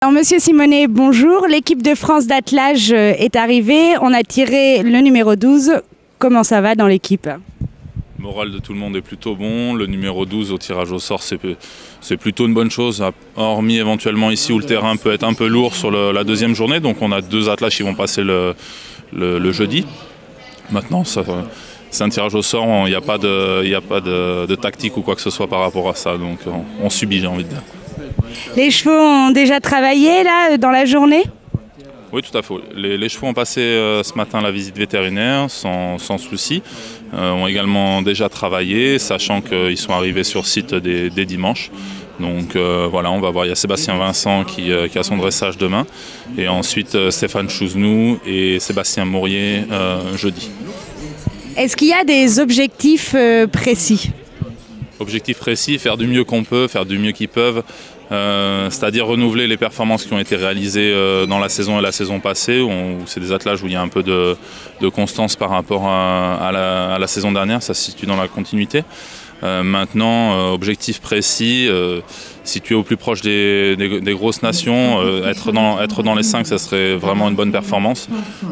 Alors, Monsieur Simonet, bonjour. L'équipe de France d'attelage est arrivée. On a tiré le numéro 12. Comment ça va dans l'équipe? Le moral de tout le monde est plutôt bon. Le numéro 12 au tirage au sort, c'est plutôt une bonne chose, hormis éventuellement ici où le terrain peut être un peu lourd sur la deuxième journée. Donc on a deux attelages qui vont passer le jeudi. Maintenant, c'est un tirage au sort, il n'y a pas de tactique ou quoi que ce soit par rapport à ça. Donc on subit, j'ai envie de dire. Les chevaux ont déjà travaillé là dans la journée? Oui, tout à fait. Les chevaux ont passé ce matin la visite vétérinaire sans souci. Ont également déjà travaillé, sachant qu'ils sont arrivés sur site dès dimanche. Donc voilà, on va voir. Il y a Sébastien Vincent qui a son dressage demain. Et ensuite Stéphane Chouznou et Sébastien Mourier jeudi. Est-ce qu'il y a des objectifs précis? Objectif précis, faire du mieux qu'on peut, faire du mieux qu'ils peuvent. C'est-à-dire renouveler les performances qui ont été réalisées dans la saison et la saison passée, où c'est des attelages où il y a un peu de constance par rapport à la saison dernière, ça se situe dans la continuité. Maintenant, objectif précis, situé au plus proche des grosses nations, être dans les 5, ça serait vraiment une bonne performance.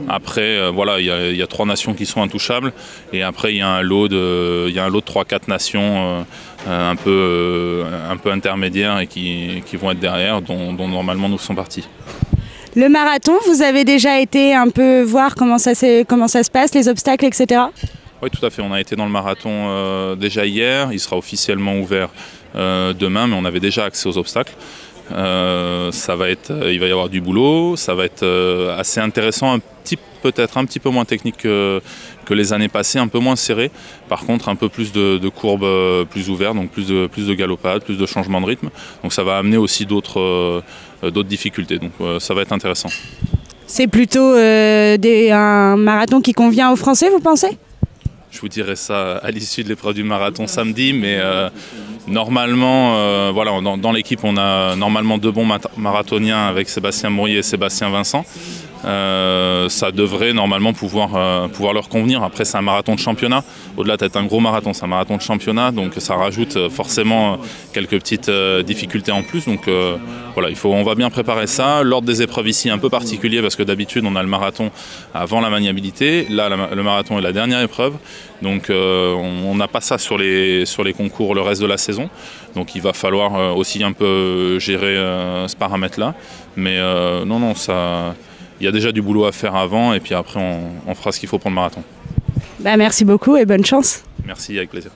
Après, voilà, il y a 3 nations qui sont intouchables, et après il y a un lot de 3-4 nations un peu intermédiaires et qui vont être derrière, dont normalement nous sommes partis. Le marathon, vous avez déjà été un peu voir comment ça se passe, les obstacles, etc. Oui, tout à fait. On a été dans le marathon déjà hier. Il sera officiellement ouvert demain, mais on avait déjà accès aux obstacles. Il va y avoir du boulot. Ça va être assez intéressant, peut-être un petit peu moins technique que les années passées, un peu moins serré. Par contre, un peu plus de courbes plus ouvertes, donc plus de galopade, plus de changement de rythme. Donc ça va amener aussi d'autres difficultés. Donc ça va être intéressant. C'est plutôt un marathon qui convient aux Français, vous pensez ? Je vous dirai ça à l'issue de l'épreuve du marathon samedi, mais normalement, voilà, dans l'équipe, on a normalement 2 bons marathoniens avec Sébastien Mourier et Sébastien Vincent. Ça devrait normalement pouvoir leur convenir. Après, c'est un marathon de championnat. Au-delà d'être un gros marathon, c'est un marathon de championnat, donc ça rajoute forcément quelques petites difficultés en plus. Donc voilà, on va bien préparer ça. L'ordre des épreuves ici est un peu particulier parce que d'habitude, on a le marathon avant la maniabilité. Là, le marathon est la dernière épreuve. Donc on n'a pas ça sur les concours le reste de la saison. Donc il va falloir aussi un peu gérer ce paramètre-là. Mais non, ça... Il y a déjà du boulot à faire avant et puis après on fera ce qu'il faut pour le marathon. Merci beaucoup et bonne chance. Merci, avec plaisir.